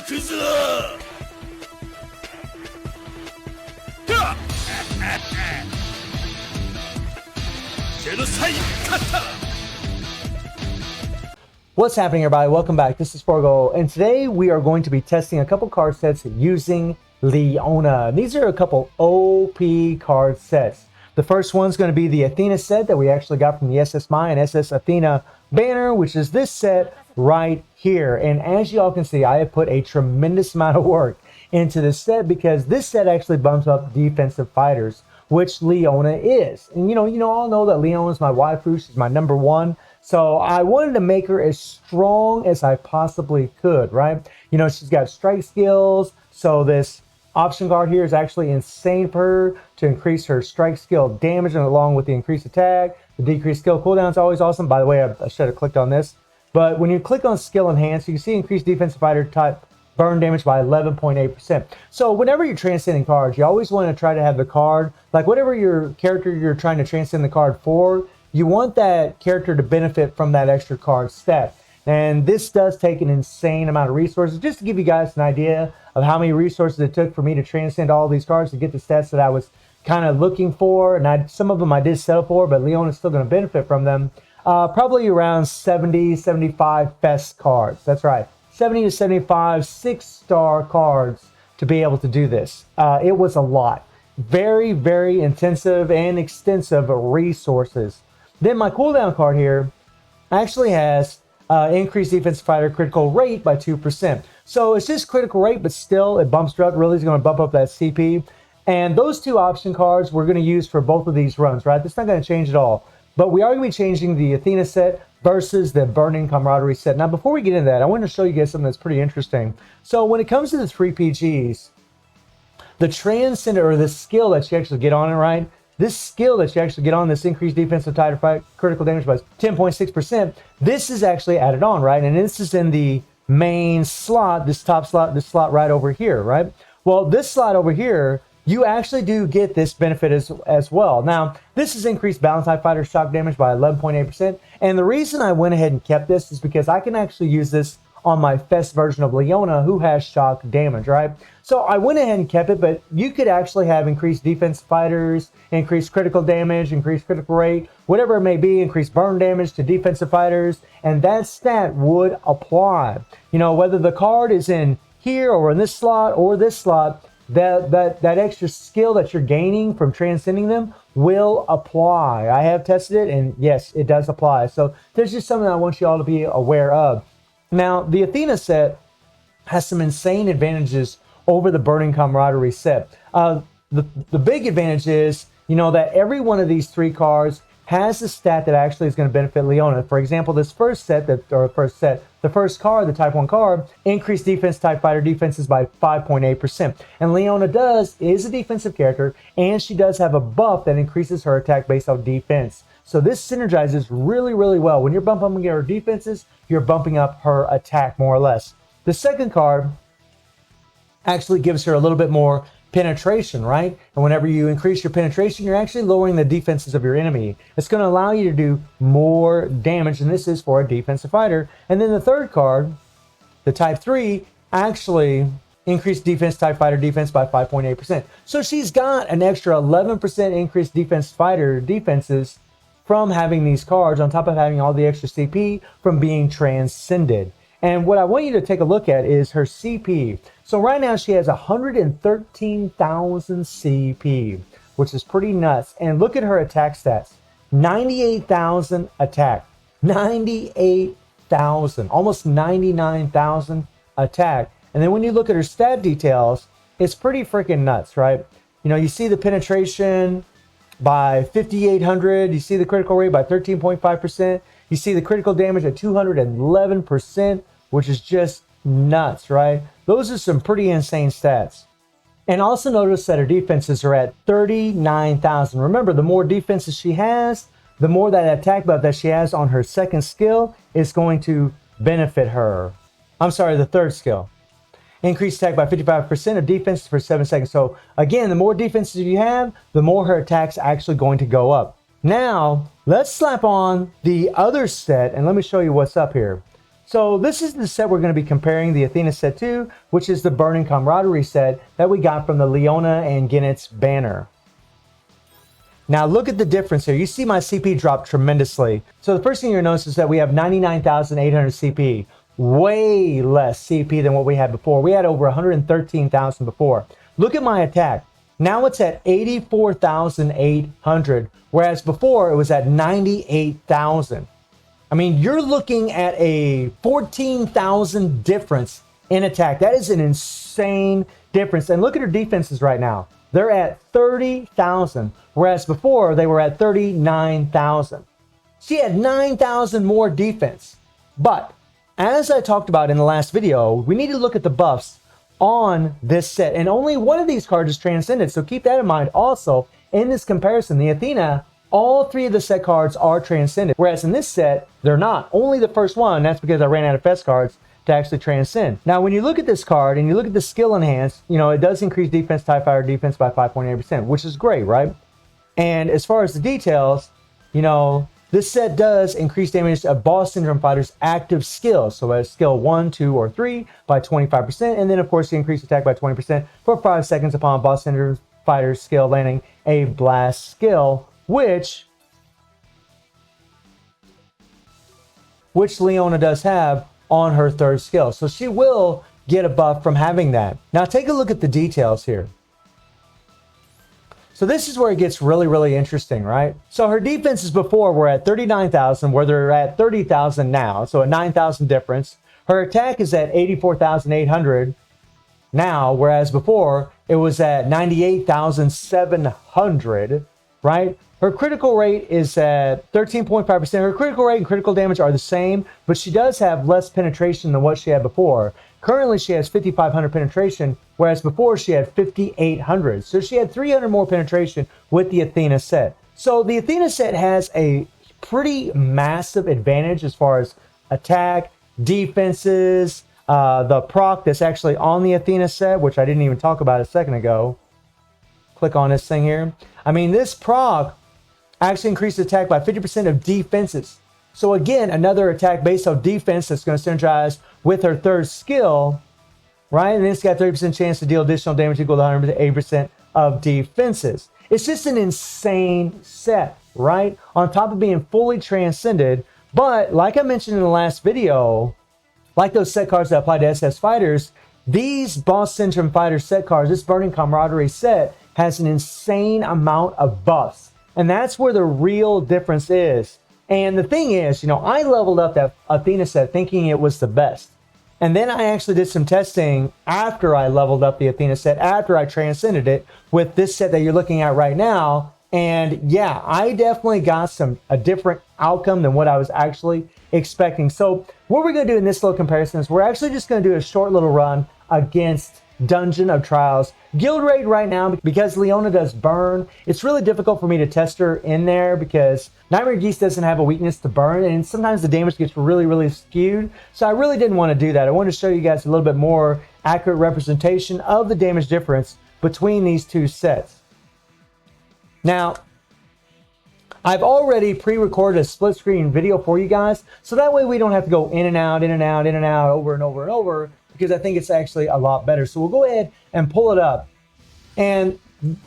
くぞ。What's happening, everybody? Welcome back. This is Forgo, and today we are going to be testing a couple card sets using Leona. These are a couple OP card sets. The first one's going to be the Athena set that we actually got from the SS My and SS Athena banner, which is this set right here. And as y'all can see, I have put a tremendous amount of work into this set because this set actually bumps up defensive fighters, which Leona is. And you all know that Leona is my waifu. She's my number one. So I wanted to make her as strong as I possibly could, right? She's got strike skills. So this option card here is actually insane for her to increase her strike skill damage, and along with the increased attack. The decreased skill cooldown is always awesome. By the way, I should have clicked on this. But when you click on skill enhance, you can see increased defensive fighter type burn damage by 11.8%. So whenever you're transcending cards, you always want to try to have the card, like whatever your character you're trying to transcend the card for, you want that character to benefit from that extra card stat. And this does take an insane amount of resources. Just to give you guys an idea of how many resources it took for me to transcend all these cards to get the stats that I was kind of looking for. And some of them I did settle for, but Leona is still going to benefit from them. Probably around 70, 75 fest cards. That's right. 70 to 75 6-star cards to be able to do this. It was a lot. Very, very intensive and extensive resources. Then my cooldown card here actually has increased defensive fighter critical rate by 2%. So it's just critical rate, but still it bumps up. Really is going to bump up that CP. And those two option cards we're going to use for both of these runs, right? That's not going to change at all. But we are going to be changing the Athena set versus the Burning Camaraderie set. Now, before we get into that, I want to show you guys something that's pretty interesting. So when it comes to the 3 PGs, the Transcender, or the skill that you actually get on it, right? This skill that you actually get on, this increased defensive fighter fight critical damage by 10.6%, this is actually added on, right? And this is in the main slot, this top slot, this slot right over here, right? Well, this slot over here, you actually do get this benefit as well. Now, this is increased balance type fighter shock damage by 11.8%. And the reason I went ahead and kept this is because I can actually use this on my Fest version of Leona, who has shock damage, right? So I went ahead and kept it, but you could actually have increased defense fighters, increased critical damage, increased critical rate, whatever it may be, increased burn damage to defensive fighters, and that stat would apply. Whether the card is in here or in this slot or this slot, that extra skill that you're gaining from transcending them will apply. I have tested it, and yes, it does apply. So there's just something I want you all to be aware of. Now, the Athena set has some insane advantages over the Burning Camaraderie set. The big advantage is, that every one of these 3 cards has a stat that actually is going to benefit Leona. For example, this first card, the Type 1 card, increased defense type fighter defenses by 5.8%. And Leona is a defensive character, and she does have a buff that increases her attack based on defense. So this synergizes really, really well. When you're bumping her defenses, you're bumping up her attack more or less. The second card actually gives her a little bit more penetration, right? And whenever you increase your penetration, you're actually lowering the defenses of your enemy. It's going to allow you to do more damage, and this is for a defensive fighter. And then the third card, the Type 3, actually increased defense type fighter defense by 5.8%. So she's got an extra 11% increased defense fighter defenses from having these cards, on top of having all the extra CP from being transcended. And what I want you to take a look at is her CP. So right now she has 113,000 CP, which is pretty nuts. And look at her attack stats. 98,000 attack. 98,000. Almost 99,000 attack. And then when you look at her stat details, it's pretty freaking nuts, right? You see the penetration by 5,800. You see the critical rate by 13.5%. You see the critical damage at 211%, which is just nuts, right? Those are some pretty insane stats. And also notice that her defenses are at 39,000. Remember, the more defenses she has, the more that attack buff that she has on her second skill is going to benefit her. I'm sorry, the third skill. Increased attack by 55% of defense for 7 seconds. So again, the more defenses you have, the more her attack's actually going to go up. Now, let's slap on the other set and let me show you what's up here. So this is the set we're going to be comparing the Athena set to, which is the Burning Camaraderie set that we got from the Leona and Genet's banner. Now look at the difference here. You see my CP drop tremendously. So the first thing you'll notice is that we have 99,800 CP. Way less CP than what we had before. We had over 113,000 before. Look at my attack. Now it's at 84,800, whereas before it was at 98,000. I mean, you're looking at a 14,000 difference in attack. That is an insane difference. And look at her defenses right now. They're at 30,000, whereas before they were at 39,000. She had 9,000 more defense. But as I talked about in the last video, we need to look at the buffs on this set. And only one of these cards is transcended. So keep that in mind also in this comparison. The Athena, all three of the set cards are transcended, whereas in this set, they're not. Only the first one, that's because I ran out of fest cards to actually transcend. Now, when you look at this card and you look at the skill enhance, you know, it does increase defense, TIE Fighter defense by 5.8%, which is great, right? And as far as the details, you know, this set does increase damage of boss syndrome fighters' active skills. So as skill 1, 2, or 3 by 25%. And then, of course, the increased attack by 20% for 5 seconds upon boss syndrome fighter's skill landing a blast skill, which Leona does have on her third skill. So she will get a buff from having that. Now take a look at the details here. So this is where it gets really, really interesting, right? So her defenses before were at 39,000, where they're at 30,000 now. So a 9,000 difference. Her attack is at 84,800 now, whereas before it was at 98,700, right? Her critical rate is at 13.5%. Her critical rate and critical damage are the same, but she does have less penetration than what she had before. Currently, she has 5,500 penetration, whereas before she had 5,800. So she had 300 more penetration with the Athena set. So the Athena set has a pretty massive advantage as far as attack, defenses, the proc that's actually on the Athena set, which I didn't even talk about a second ago. Click on this thing here. I mean, this proc actually increased attack by 50% of defenses. So again, another attack based on defense that's going to synergize with her third skill, right? And it's got 30% chance to deal additional damage equal to 108% of defenses. It's just an insane set, right? On top of being fully transcended. But like I mentioned in the last video, like those set cards that apply to SS fighters, these boss syndrome fighter set cards, this Burning Camaraderie set, has an insane amount of buffs. And that's where the real difference is. And the thing is, you know, I leveled up that Athena set thinking it was the best. And then I actually did some testing after I leveled up the Athena set, after I transcended it with this set that you're looking at right now. And yeah, I definitely got a different outcome than what I was actually expecting. So what we're going to do in this little comparison is we're actually just going to do a short little run against Dungeon of Trials. Guild raid right now, because Leona does burn, it's really difficult for me to test her in there because Nightmare Geese doesn't have a weakness to burn, and sometimes the damage gets really, really skewed. So I really didn't want to do that. I wanted to show you guys a little bit more accurate representation of the damage difference between these two sets. Now, I've already pre-recorded a split screen video for you guys, so that way we don't have to go in and out, in and out, in and out, over and over and over, because I think it's actually a lot better. So we'll go ahead and pull it up. And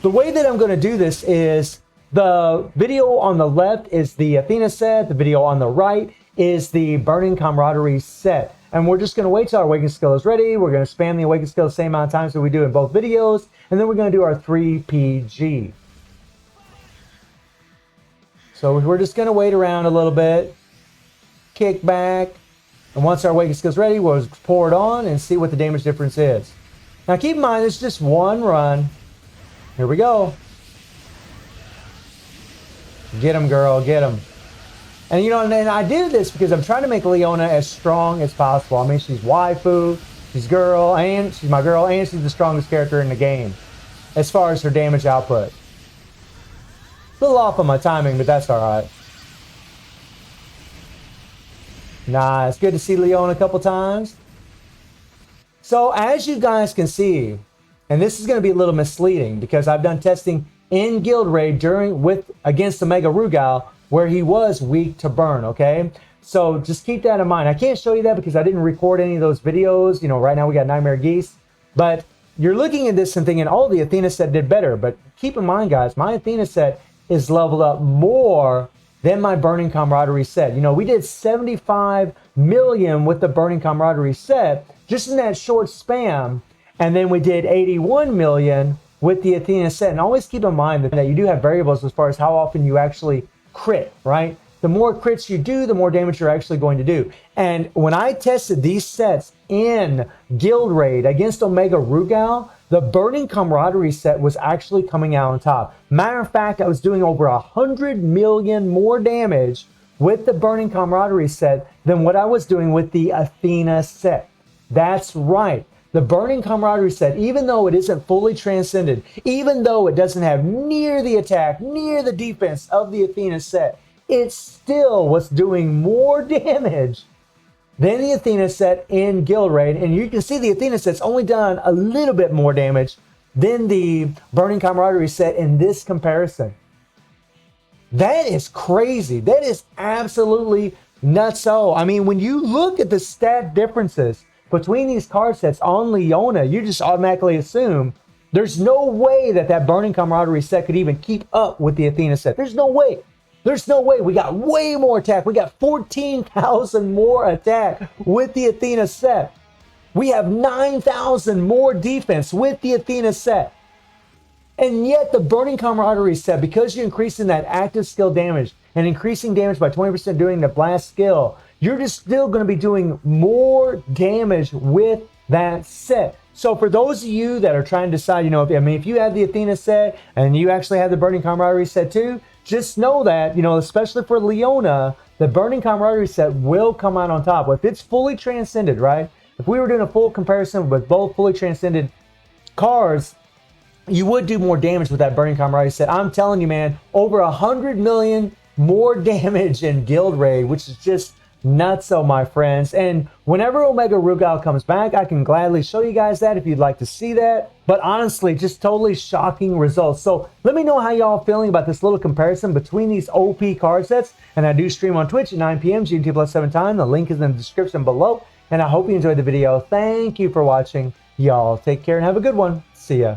the way that I'm going to do this is the video on the left is the Athena set. The video on the right is the Burning Camaraderie set. And we're just going to wait till our awakening skill is ready. We're going to spam the awakening skill the same amount of times that we do in both videos. And then we're going to do our 3PG. So we're just going to wait around a little bit, kick back, and once our awakening skill is ready, we'll just pour it on and see what the damage difference is. Now keep in mind, it's just one run. Here we go. Get him, girl, get him. And you know, and I did this because I'm trying to make Leona as strong as possible. I mean, she's waifu, she's girl, and she's my girl, and she's the strongest character in the game as far as her damage output. A little off on my timing, but that's all right. Nice. Good to see Leona a couple times. So as you guys can see, and this is going to be a little misleading because I've done testing in Guild Raid against the Mega Rugal where he was weak to burn, okay? So just keep that in mind. I can't show you that because I didn't record any of those videos. You know, right now we got Nightmare Geese. But you're looking at this and thinking, oh, the Athena set did better. But keep in mind, guys, my Athena set is leveled up more than my Burning Camaraderie set. You know, we did 75 million with the Burning Camaraderie set just in that short span. And then we did 81 million with the Athena set. And always keep in mind that you do have variables as far as how often you actually crit, right? The more crits you do, the more damage you're actually going to do. And when I tested these sets in Guild Raid against Omega Rugal, the Burning Camaraderie set was actually coming out on top. Matter of fact, I was doing over 100 million more damage with the Burning Camaraderie set than what I was doing with the Athena set. That's right. The Burning Camaraderie set, even though it isn't fully transcended, even though it doesn't have near the attack, near the defense of the Athena set, it still was doing more damage than the Athena set in Guild Raid. And you can see the Athena set's only done a little bit more damage than the Burning Camaraderie set in this comparison. That is crazy. That is absolutely nutso. I mean, when you look at the stat differences between these card sets on Leona, you just automatically assume there's no way that that Burning Camaraderie set could even keep up with the Athena set. There's no way. There's no way. We got way more attack. We got 14,000 more attack with the Athena set. We have 9,000 more defense with the Athena set. And yet the Burning Camaraderie set, because you're increasing that active skill damage and increasing damage by 20% doing the blast skill, you're just still going to be doing more damage with that set. So for those of you that are trying to decide, you know, if you have the Athena set and you actually have the Burning Camaraderie set too, just know that, you know, especially for Leona, the Burning Camaraderie set will come out on top. If it's fully transcended, right? If we were doing a full comparison with both fully transcended cards, you would do more damage with that Burning Camaraderie set. I'm telling you, man, over 100 million more damage in Guild Raid, which is just nutso, my friends. And whenever Omega Rugal comes back, I can gladly show you guys that if you'd like to see that. But honestly, just totally shocking results. So let me know how y'all feeling about this little comparison between these OP card sets. And I do stream on Twitch at 9 p.m. GMT plus 7 time. The link is in the description below. And I hope you enjoyed the video. Thank you for watching. Y'all take care and have a good one. See ya.